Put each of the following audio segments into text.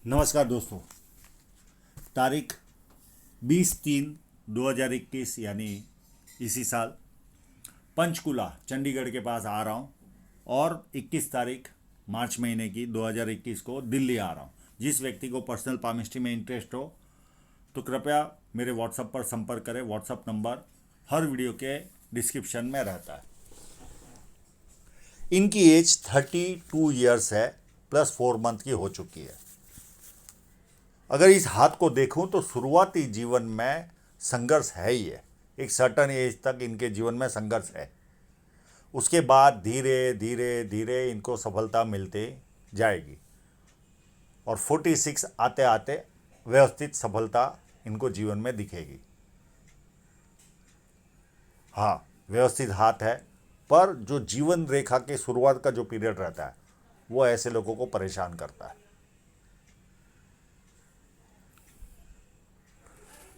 नमस्कार दोस्तों। तारीख 20/3/2021 यानी इसी साल पंचकुला चंडीगढ़ के पास आ रहा हूँ और 21 तारीख मार्च महीने की 2021 को दिल्ली आ रहा हूँ। जिस व्यक्ति को पर्सनल पामिस्ट्री में इंटरेस्ट हो तो कृपया मेरे व्हाट्सएप पर संपर्क करें। व्हाट्सएप नंबर हर वीडियो के डिस्क्रिप्शन में रहता है। इनकी एज 32 ईयर्स है, +4 मंथ की हो चुकी है। अगर इस हाथ को देखूं तो शुरुआती जीवन में संघर्ष है ही है। एक सर्टन एज तक इनके जीवन में संघर्ष है। उसके बाद धीरे धीरे धीरे इनको सफलता मिलती जाएगी और 46 आते आते व्यवस्थित सफलता इनको जीवन में दिखेगी। हाँ, व्यवस्थित हाथ है, पर जो जीवन रेखा के शुरुआत का जो पीरियड रहता है वो ऐसे लोगों को परेशान करता है।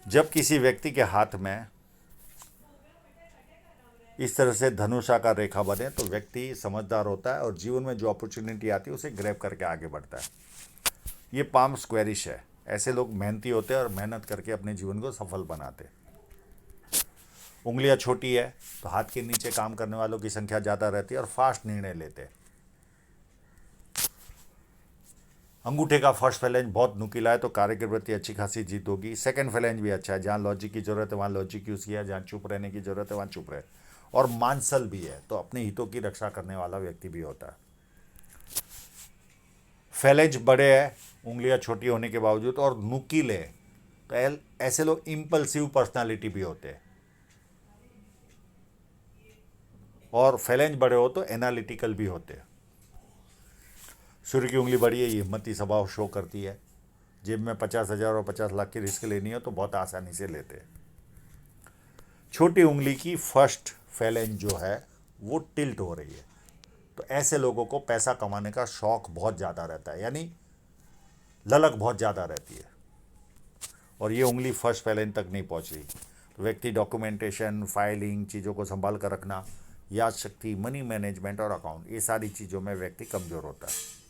जब किसी व्यक्ति के हाथ में इस तरह से धनुषाकार रेखा बने तो व्यक्ति समझदार होता है और जीवन में जो अपॉर्चुनिटी आती है उसे ग्रैब करके आगे बढ़ता है। ये पाम स्क्वेरिश है। ऐसे लोग मेहनती होते हैं और मेहनत करके अपने जीवन को सफल बनाते हैं। उंगलियां छोटी है तो हाथ के नीचे काम करने वालों की संख्या ज़्यादा रहती है और फास्ट निर्णय लेते हैं। अंगूठे का फर्स्ट फैलेंज बहुत नुकीला है तो कार्य के प्रति अच्छी खासी जीत होगी। सेकंड फैलेंज भी अच्छा है, जहाँ लॉजिक की जरूरत है वहाँ लॉजिक यूज़ किया, जहाँ चुप रहने की जरूरत है वहाँ चुप रहे। और मांसल भी है तो अपने हितों की रक्षा करने वाला व्यक्ति भी होता है। फैलेंज बड़े हैं उंगलियां छोटी होने के बावजूद और नुकीले, तो ऐसे लोग इम्पल्सिव पर्सनालिटी भी होते हैं। और फैलेंज बड़े हो तो एनालिटिकल भी होते हैं। सूर्य की उंगली बड़ी है, ये हिम्मती स्वभाव शो करती है। जेब में 50,000 और 50 लाख की रिस्क लेनी हो तो बहुत आसानी से लेते हैं। छोटी उंगली की फर्स्ट फैलेंज जो है वो टिल्ट हो रही है, तो ऐसे लोगों को पैसा कमाने का शौक बहुत ज़्यादा रहता है, यानी ललक बहुत ज़्यादा रहती है। और ये उंगली फर्स्ट फैलेंज तक नहीं पहुंच रही तो व्यक्ति डॉक्यूमेंटेशन, फाइलिंग, चीज़ों को संभाल कर रखना, याद शक्ति, मनी मैनेजमेंट और अकाउंट, ये सारी चीज़ों में व्यक्ति कमज़ोर होता है।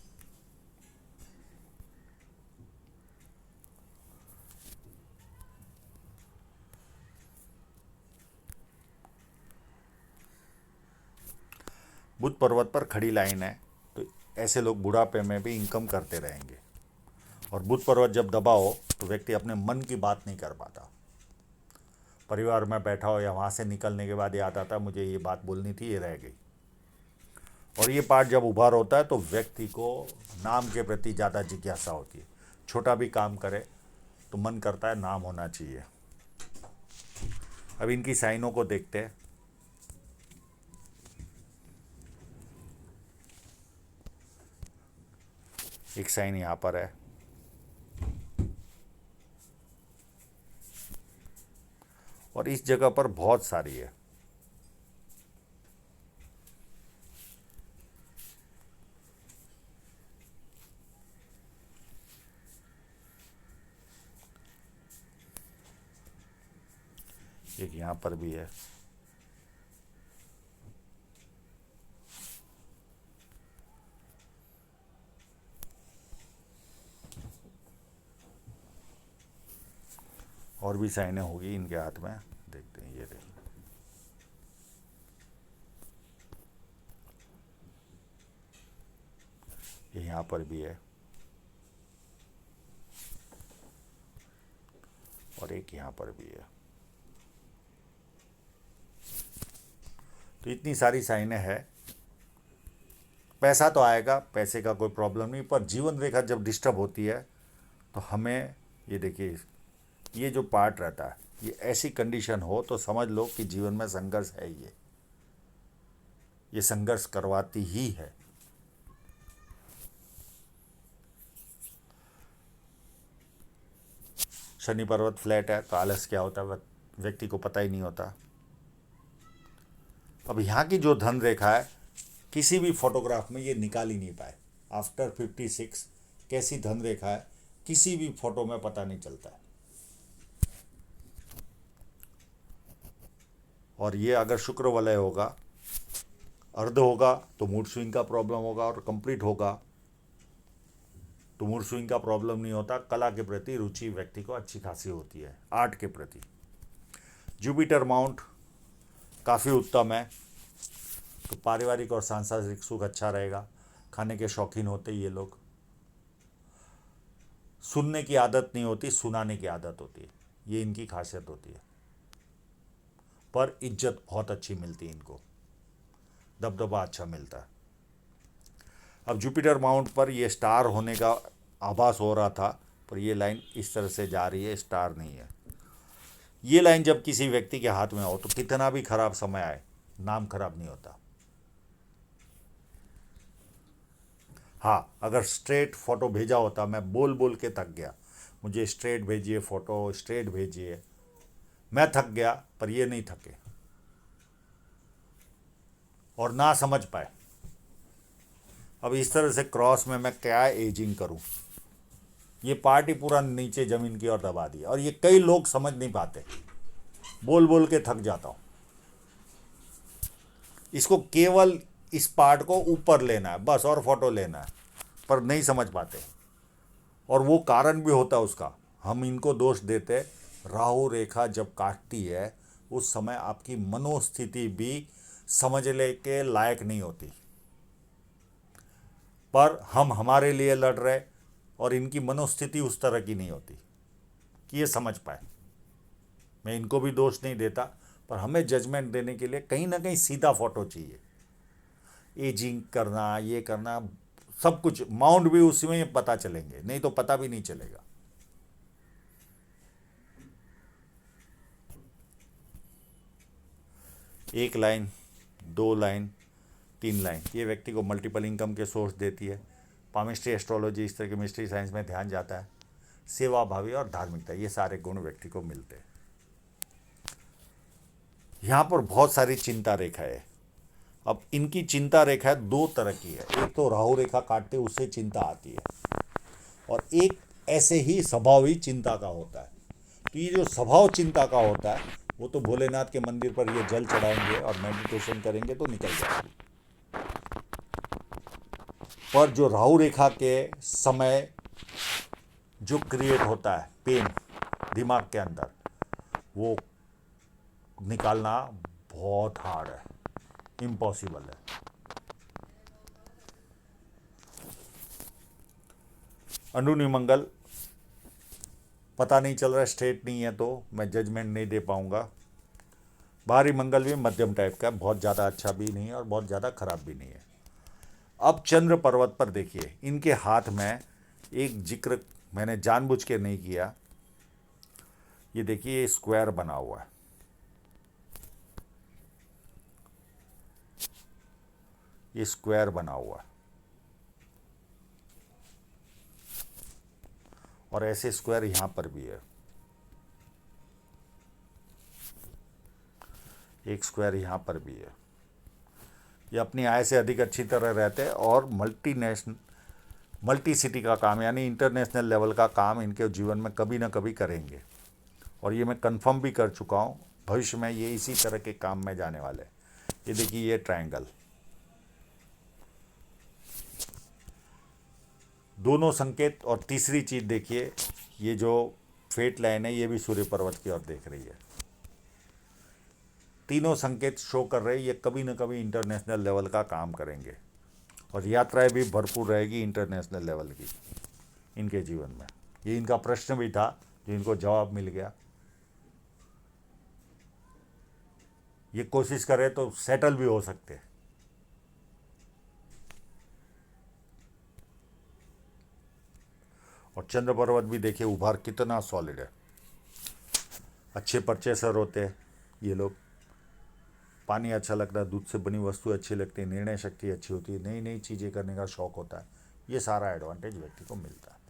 बुध पर्वत पर खड़ी लाइन है तो ऐसे लोग बुढ़ापे में भी इनकम करते रहेंगे। और बुध पर्वत जब दबा हो तो व्यक्ति अपने मन की बात नहीं कर पाता। परिवार में बैठा हो या वहाँ से निकलने के बाद याद आता मुझे ये बात बोलनी थी, ये रह गई। और ये पार्ट जब उभार होता है तो व्यक्ति को नाम के प्रति ज़्यादा जिज्ञासा होती है। छोटा भी काम करे तो मन करता है नाम होना चाहिए। अब इनकी साइनों को देखते हैं। एक साइन यहाँ पर है और इस जगह पर बहुत सारी है। एक यहाँ पर भी है। और भी साइनें होगी इनके हाथ में, देखते हैं। ये देखिए, ये यहाँ पर भी है और एक यहाँ पर भी है। तो इतनी सारी साइनें हैं। पैसा तो आएगा, पैसे का कोई प्रॉब्लम नहीं, पर जीवन रेखा जब डिस्टर्ब होती है तो हमें, ये देखिए, ये जो पार्ट रहता है, ये ऐसी कंडीशन हो तो समझ लो कि जीवन में संघर्ष है। ये संघर्ष करवाती ही है। शनि पर्वत फ्लैट है तो आलस क्या होता है व्यक्ति को पता ही नहीं होता। अब यहाँ की जो धन रेखा है किसी भी फोटोग्राफ में ये निकाल ही नहीं पाए। आफ्टर 56 कैसी धन रेखा है किसी भी फोटो में पता नहीं चलता है। और ये अगर शुक्र वलय होगा, अर्ध होगा तो मूड स्विंग का प्रॉब्लम होगा, और कंप्लीट होगा तो मूड स्विंग का प्रॉब्लम नहीं होता। कला के प्रति रुचि व्यक्ति को अच्छी खासी होती है, आर्ट के प्रति। जुपिटर माउंट काफ़ी उत्तम है, तो पारिवारिक और सांसारिक सुख अच्छा रहेगा। खाने के शौकीन होते ये लोग। सुनने की आदत नहीं होती, सुनाने की आदत होती है, ये इनकी खासियत होती है। पर इज्जत बहुत अच्छी मिलती है इनको, दबदबा अच्छा मिलता है। अब जुपिटर माउंट पर ये स्टार होने का आभास हो रहा था, पर ये लाइन इस तरह से जा रही है, स्टार नहीं है। ये लाइन जब किसी व्यक्ति के हाथ में हो तो कितना भी खराब समय आए, नाम खराब नहीं होता। हाँ, अगर स्ट्रेट फोटो भेजा होता, मैं बोल बोल के थक गया, मुझे स्ट्रेट भेजिए फोटो, स्ट्रेट भेजिए, मैं थक गया, पर ये नहीं थके और ना समझ पाए। अब इस तरह से क्रॉस में मैं क्या एजिंग करूं, ये पार्टी पूरा नीचे जमीन की ओर दबा दिया, और ये कई लोग समझ नहीं पाते, बोल बोल के थक जाता हूं। इसको केवल इस पार्ट को ऊपर लेना है बस, और फोटो लेना है, पर नहीं समझ पाते। और वो कारण भी होता है उसका, हम इनको दोष देते, राहु रेखा जब काटती है उस समय आपकी मनोस्थिति भी समझने के लायक नहीं होती, पर हम हमारे लिए लड़ रहे, और इनकी मनोस्थिति उस तरह की नहीं होती कि ये समझ पाए। मैं इनको भी दोष नहीं देता, पर हमें जजमेंट देने के लिए कहीं ना कहीं सीधा फोटो चाहिए। एजिंग करना, ये करना, सब कुछ माउंट भी उसी में पता चलेंगे, नहीं तो पता भी नहीं चलेगा। एक लाइन, 2 लाइन, 3 लाइन, ये व्यक्ति को मल्टीपल इनकम के सोर्स देती है। पामिस्ट्री, एस्ट्रोलॉजी, इस तरह के मिस्ट्री साइंस में ध्यान जाता है। सेवा भावी और धार्मिकता, ये सारे गुण व्यक्ति को मिलते हैं। यहाँ पर बहुत सारी चिंता रेखा है। अब इनकी चिंता रेखा है 2 तरह की है, एक तो राहु रेखा काटते उससे चिंता आती है, और एक ऐसे ही स्वभाव ही चिंता का होता है। तो ये जो स्वभाव चिंता का होता है, वो तो भोलेनाथ के मंदिर पर ये जल चढ़ाएंगे और मेडिटेशन करेंगे तो निकल जाएगी। पर जो राहु रेखा के समय जो क्रिएट होता है पेन दिमाग के अंदर, वो निकालना बहुत हार्ड है, इम्पॉसिबल है। अंडूनी मंगल पता नहीं चल रहा, स्ट्रेट नहीं है, तो मैं जजमेंट नहीं दे पाऊंगा। बाहरी मंगल भी मध्यम टाइप का, बहुत ज़्यादा अच्छा भी नहीं है और बहुत ज़्यादा खराब भी नहीं है। अब चंद्र पर्वत पर देखिए, इनके हाथ में एक जिक्र मैंने जानबूझ के नहीं किया, ये देखिए ये स्क्वायर बना हुआ है, ये स्क्वायर बना हुआ है, और ऐसे स्क्वायर यहां पर भी है, एक स्क्वायर यहां पर भी है। ये अपनी आय से अधिक अच्छी तरह रहते हैं, और मल्टी सिटी का काम यानी इंटरनेशनल लेवल का काम इनके जीवन में कभी ना कभी करेंगे, और ये मैं कंफर्म भी कर चुका हूँ, भविष्य में ये इसी तरह के काम में जाने वाले। ये देखिए ये ट्रायंगल, दोनों संकेत। और तीसरी चीज़ देखिए, ये जो फेट लाइन है ये भी सूर्य पर्वत की ओर देख रही है। तीनों संकेत शो कर रहे हैं ये कभी न कभी इंटरनेशनल लेवल का काम करेंगे, और यात्राएं भी भरपूर रहेगी इंटरनेशनल लेवल की इनके जीवन में। ये इनका प्रश्न भी था जो इनको जवाब मिल गया। ये कोशिश करें तो सेटल भी हो सकते हैं। और चंद्र पर्वत भी देखिए उभार कितना सॉलिड है, अच्छे परचेसर होते हैं ये लोग, पानी अच्छा लगता है, दूध से बनी वस्तु अच्छी लगती है, निर्णय शक्ति अच्छी होती है, नई नई चीज़ें करने का शौक होता है। ये सारा एडवांटेज व्यक्ति को मिलता है।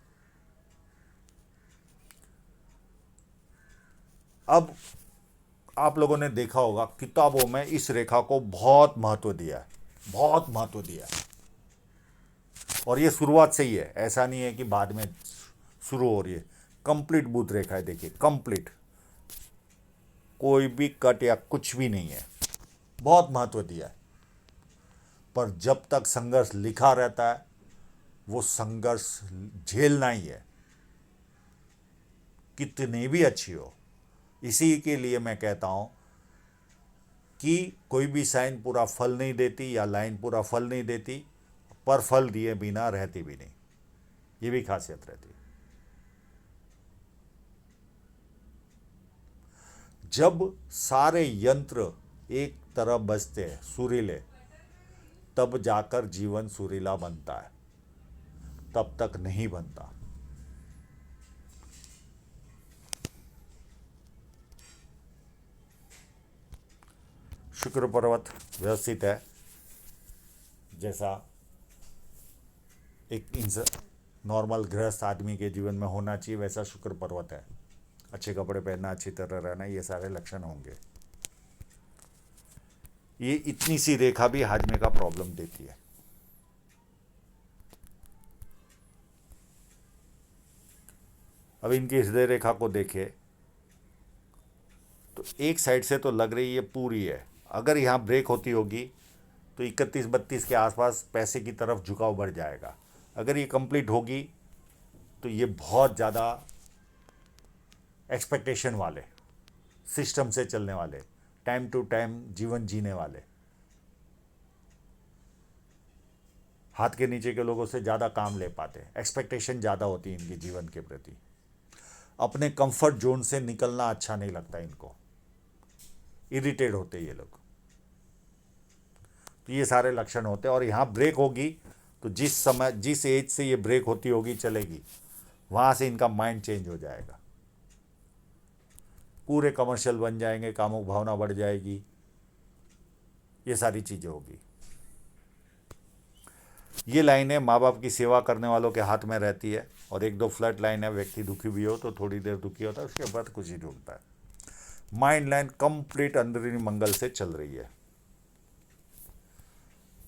अब आप लोगों ने देखा होगा किताबों में इस रेखा को बहुत महत्व दिया है, बहुत महत्व दिया है, और ये शुरुआत से ही है, ऐसा नहीं है कि बाद में शुरू हो रही है। कंप्लीट बुध रेखा है, देखिए कंप्लीट, कोई भी कट या कुछ भी नहीं है, बहुत महत्व दिया है। पर जब तक संघर्ष लिखा रहता है वो संघर्ष झेलना ही है, कितनी भी अच्छी हो। इसी के लिए मैं कहता हूं कि कोई भी साइन पूरा फल नहीं देती या लाइन पूरा फल नहीं देती, पर फल दिए बिना रहती भी नहीं, ये भी खासियत रहती है। जब सारे यंत्र एक तरफ बजते हैं सुरीले, तब जाकर जीवन सुरीला बनता है, तब तक नहीं बनता। शुक्र पर्वत व्यवस्थित है, जैसा एक नॉर्मल गृहस्थ आदमी के जीवन में होना चाहिए, वैसा शुक्र पर्वत है। अच्छे कपड़े पहनना, अच्छी तरह रहना, ये सारे लक्षण होंगे। ये इतनी सी रेखा भी हाजमे का प्रॉब्लम देती है। अब इनकी हृदय रेखा को देखें तो एक साइड से तो लग रही है पूरी है। अगर यहाँ ब्रेक होती होगी तो 31-32 के आसपास पैसे की तरफ झुकाव बढ़ जाएगा। अगर ये कंप्लीट होगी तो ये बहुत ज़्यादा एक्सपेक्टेशन वाले, सिस्टम से चलने वाले, टाइम टू टाइम जीवन जीने वाले, हाथ के नीचे के लोगों से ज़्यादा काम ले पाते, एक्सपेक्टेशन ज़्यादा होती है इनके जीवन के प्रति। अपने कंफर्ट जोन से निकलना अच्छा नहीं लगता इनको, इरिटेट होते ये लोग। तो ये सारे लक्षण होते हैं। और यहाँ ब्रेक होगी तो जिस समय, जिस एज से ये ब्रेक होती होगी चलेगी, वहाँ से इनका माइंड चेंज हो जाएगा, पूरे कमर्शियल बन जाएंगे, कामुक भावना बढ़ जाएगी, ये सारी चीज़ें होगी। ये लाइनें माँ बाप की सेवा करने वालों के हाथ में रहती है। और 1-2 फ्लड लाइन है, व्यक्ति दुखी भी हो तो थोड़ी देर दुखी होता है, उसके बाद कुछ ही ढूंढता है। माइंड लाइन कंप्लीट अंदरूनी मंगल से चल रही है,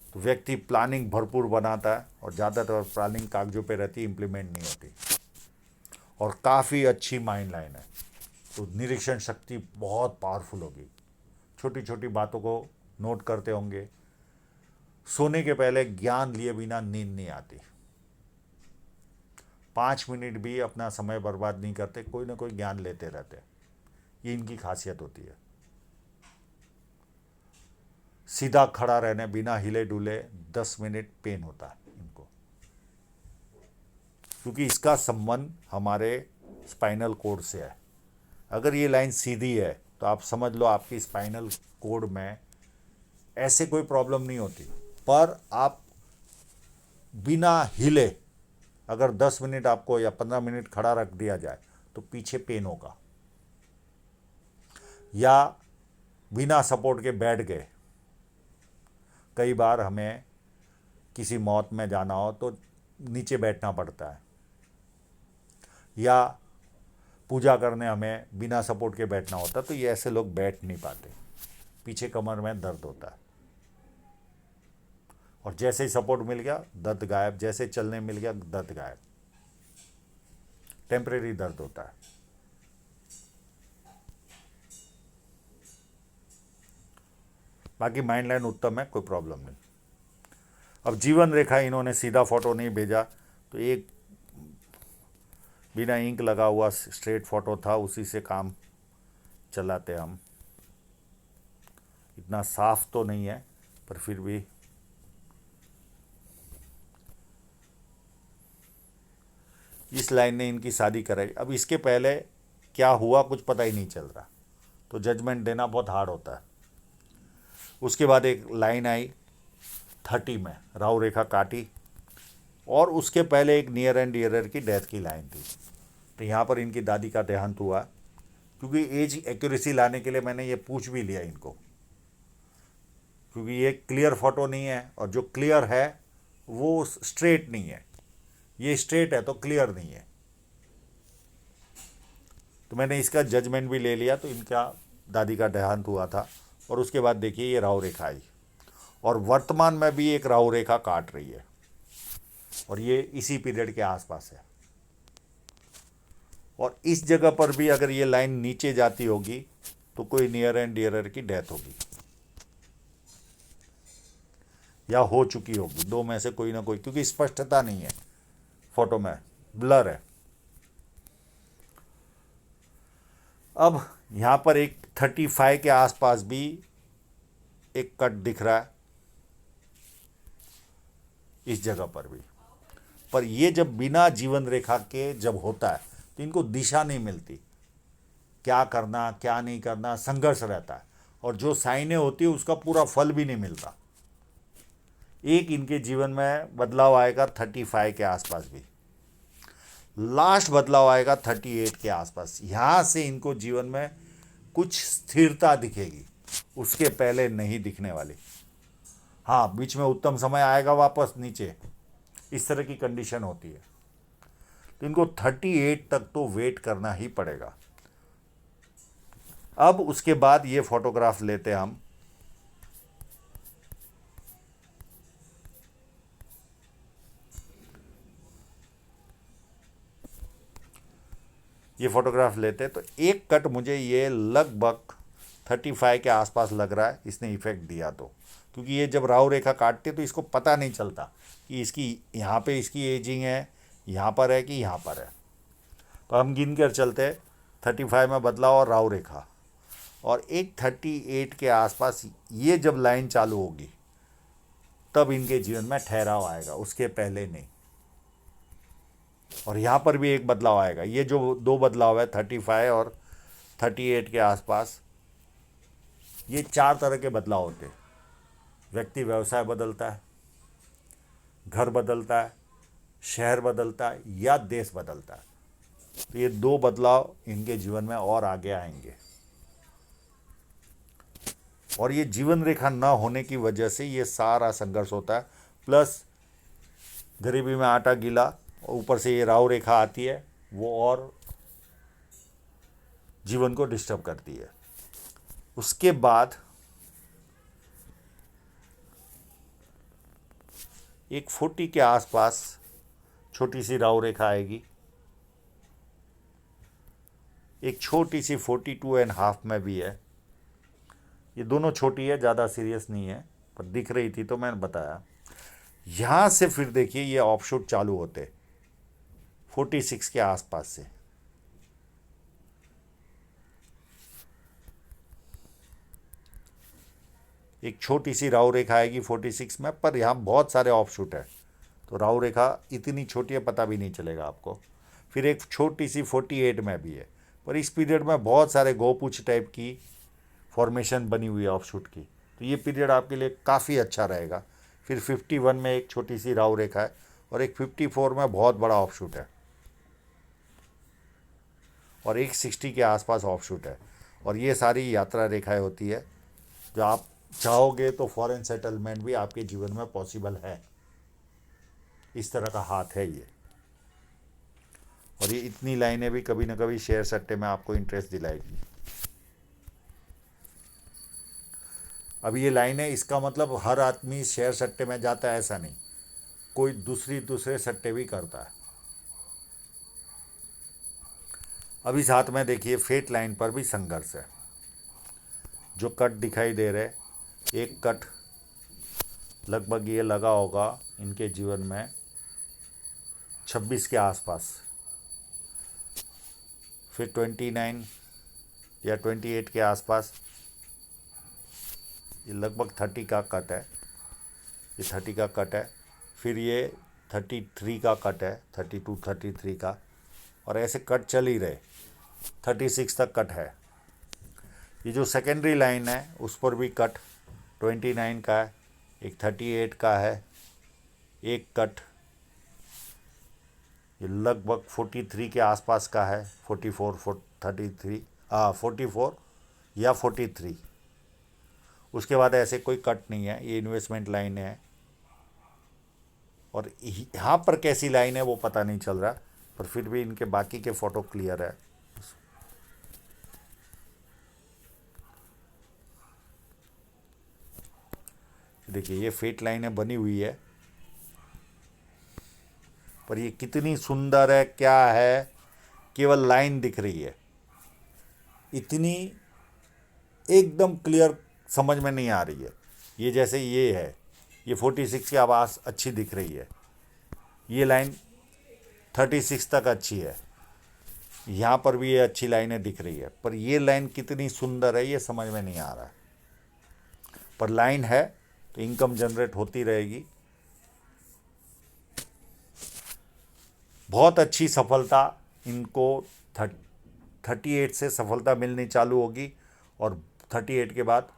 तो व्यक्ति प्लानिंग भरपूर बनाता है और ज़्यादातर प्लानिंग कागजों पे रहती, इम्प्लीमेंट नहीं होती। और काफ़ी अच्छी माइंड लाइन है, तो निरीक्षण शक्ति बहुत पावरफुल होगी, छोटी छोटी बातों को नोट करते होंगे। सोने के पहले ज्ञान लिए बिना नींद नहीं आती। 5 मिनट भी अपना समय बर्बाद नहीं करते, कोई ना कोई ज्ञान लेते रहते, ये इनकी खासियत होती है। सीधा खड़ा रहने बिना हिले डुले 10 मिनट पेन होता है इनको, क्योंकि इसका संबंध हमारे स्पाइनल कोड से है। अगर ये लाइन सीधी है तो आप समझ लो आपकी स्पाइनल कोड में ऐसे कोई प्रॉब्लम नहीं होती, पर आप बिना हिले अगर 10 मिनट आपको या 15 मिनट खड़ा रख दिया जाए तो पीछे पेन होगा। या बिना सपोर्ट के बैठ गए, कई बार हमें किसी मौत में जाना हो तो नीचे बैठना पड़ता है, या पूजा करने हमें बिना सपोर्ट के बैठना होता, तो ये ऐसे लोग बैठ नहीं पाते, पीछे कमर में दर्द होता है। और जैसे ही सपोर्ट मिल गया दर्द गायब, जैसे चलने मिल गया दर्द गायब, टेम्परेरी दर्द होता है। बाकी माइंड लाइन उत्तम है, कोई प्रॉब्लम नहीं। अब जीवन रेखा इन्होंने सीधा फोटो नहीं भेजा, तो एक बिना इंक लगा हुआ स्ट्रेट फोटो था, उसी से काम चलाते हम। इतना साफ तो नहीं है पर फिर भी इस लाइन ने इनकी शादी कराई। अब इसके पहले क्या हुआ कुछ पता ही नहीं चल रहा, तो जजमेंट देना बहुत हार्ड होता है। उसके बाद एक लाइन आई 30 में, राहु रेखा काटी, और उसके पहले एक नियर एंड डियरर की डेथ की लाइन थी। तो यहाँ पर इनकी दादी का देहांत हुआ, क्योंकि एज एक्यूरेसी लाने के लिए मैंने ये पूछ भी लिया इनको, क्योंकि ये क्लियर फोटो नहीं है, और जो क्लियर है वो स्ट्रेट नहीं है, ये स्ट्रेट है तो क्लियर नहीं है। तो मैंने इसका जजमेंट भी ले लिया, तो इनका दादी का देहांत हुआ था। और उसके बाद देखिए ये राहु रेखा आई, और वर्तमान में भी एक राहु रेखा काट रही है, और ये इसी पीरियड के आसपास है। और इस जगह पर भी अगर ये लाइन नीचे जाती होगी तो कोई नियर एंड डियरर की डेथ होगी। या हो चुकी होगी, दो में से कोई ना कोई, क्योंकि स्पष्टता नहीं है फोटो में, ब्लर है। अब यहाँ पर एक 35 के आसपास भी एक कट दिख रहा है, इस जगह पर भी। पर ये जब बिना जीवन रेखा के जब होता है तो इनको दिशा नहीं मिलती, क्या करना क्या नहीं करना, संघर्ष रहता है। और जो साइनें होती है उसका पूरा फल भी नहीं मिलता। एक इनके जीवन में बदलाव आएगा 35 के आसपास भी, लास्ट बदलाव आएगा 38 के आसपास। यहाँ से इनको जीवन में कुछ स्थिरता दिखेगी, उसके पहले नहीं दिखने वाली। हाँ, बीच में उत्तम समय आएगा वापस नीचे, इस तरह की कंडीशन होती है। तो इनको 38 तक तो वेट करना ही पड़ेगा। अब उसके बाद ये फोटोग्राफ लेते हैं हम। ये फोटोग्राफ लेते तो एक कट मुझे ये लगभग 35 के आसपास लग रहा है, इसने इफेक्ट दिया तो। क्योंकि ये जब राहु रेखा काटते तो इसको पता नहीं चलता कि इसकी यहाँ पे इसकी एजिंग है, यहाँ पर है कि यहाँ पर है। तो हम गिन कर चलते 35 में बदलाव और राहु रेखा, और एक 38 के आसपास ये जब लाइन चालू होगी तब इनके जीवन में ठहराव आएगा, उसके पहले नहीं। और यहाँ पर भी एक बदलाव आएगा। ये जो दो बदलाव है 35 और 38 के आसपास, ये 4 तरह के बदलाव होते हैं। व्यक्ति व्यवसाय बदलता है, घर बदलता है, शहर बदलता है, या देश बदलता है। तो ये दो बदलाव इनके जीवन में और आगे आएंगे। और ये जीवन रेखा न होने की वजह से ये सारा संघर्ष होता है। प्लस गरीबी में आटा गीला, ऊपर से ये राहु रेखा आती है, वो और जीवन को डिस्टर्ब करती है। उसके बाद एक 40 के आसपास छोटी सी राहु रेखा आएगी। एक छोटी सी 42.5 में भी है। ये दोनों छोटी है, ज़्यादा सीरियस नहीं है, पर दिख रही थी तो मैंने बताया। यहाँ से फिर देखिए ये ऑफशूट चालू होते 46 के आसपास से। एक छोटी सी राहु रेखा आएगी 46 में, पर यहाँ बहुत सारे ऑफशूट है, तो राहु रेखा इतनी छोटी है पता भी नहीं चलेगा आपको। फिर एक छोटी सी 48 में भी है, पर इस पीरियड में बहुत सारे गोपूछ टाइप की फॉर्मेशन बनी हुई है ऑफशूट की, तो ये पीरियड आपके लिए काफ़ी अच्छा रहेगा। फिर 51 में एक छोटी सी राहु रेखा है, और एक 54 में बहुत बड़ा ऑफशूट है, और एक 60 के आसपास ऑफशूट है। और ये सारी यात्रा रेखाएं होती है, जो आप चाहोगे तो फॉरेन सेटलमेंट भी आपके जीवन में पॉसिबल है। इस तरह का हाथ है ये। और ये इतनी लाइनें भी कभी ना कभी शेयर सट्टे में आपको इंटरेस्ट दिलाएगी। अब ये लाइनें, इसका मतलब हर आदमी शेयर सट्टे में जाता है ऐसा नहीं, कोई दूसरे सट्टे भी करता है। अभी साथ में देखिए फेट लाइन पर भी संघर्ष है। जो कट दिखाई दे रहे, एक कट लगभग ये लगा होगा इनके जीवन में 26 के आसपास। फिर 29 या 28 के आसपास ये लगभग 30 का कट है, ये 30 का कट है। फिर ये 33 का कट है, 32 33 का, और ऐसे कट चल ही रहे, 36 तक कट है। ये जो सेकेंडरी लाइन है उस पर भी कट 29 का है, एक 38 का है, एक कट ये लगभग 43 के आसपास का है, 44 या 43। उसके बाद ऐसे कोई कट नहीं है, ये इन्वेस्टमेंट लाइन है। और यहाँ पर कैसी लाइन है वो पता नहीं चल रहा, पर फिर भी इनके बाकी के फ़ोटो क्लियर है। देखिए ये फेट लाइनें बनी हुई है, पर ये कितनी सुंदर है क्या है, केवल लाइन दिख रही है, इतनी एकदम क्लियर समझ में नहीं आ रही है। ये जैसे ये है, ये 46 की आवाज़ अच्छी दिख रही है, ये लाइन 36 तक अच्छी है, यहाँ पर भी ये अच्छी लाइनें दिख रही है, पर ये लाइन कितनी सुंदर है ये समझ में नहीं आ रहा है। पर लाइन है तो इनकम जनरेट होती रहेगी। बहुत अच्छी सफलता इनको 38 से सफलता मिलनी चालू होगी, और 38 के बाद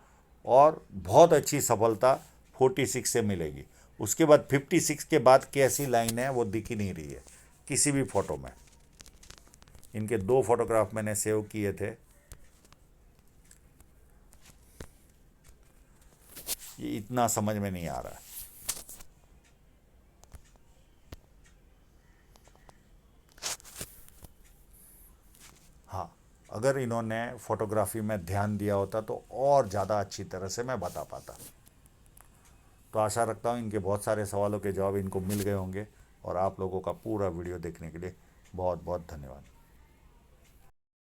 और बहुत अच्छी सफलता 46 से मिलेगी। उसके बाद 56 के बाद कैसी लाइन है वो दिख ही नहीं रही है किसी भी फ़ोटो में। इनके 2 फोटोग्राफ मैंने सेव किए थे, ये इतना समझ में नहीं आ रहा है। हाँ, अगर इन्होंने फोटोग्राफी में ध्यान दिया होता तो और ज़्यादा अच्छी तरह से मैं बता पाता। तो आशा रखता हूँ इनके बहुत सारे सवालों के जवाब इनको मिल गए होंगे, और आप लोगों का पूरा वीडियो देखने के लिए बहुत बहुत धन्यवाद।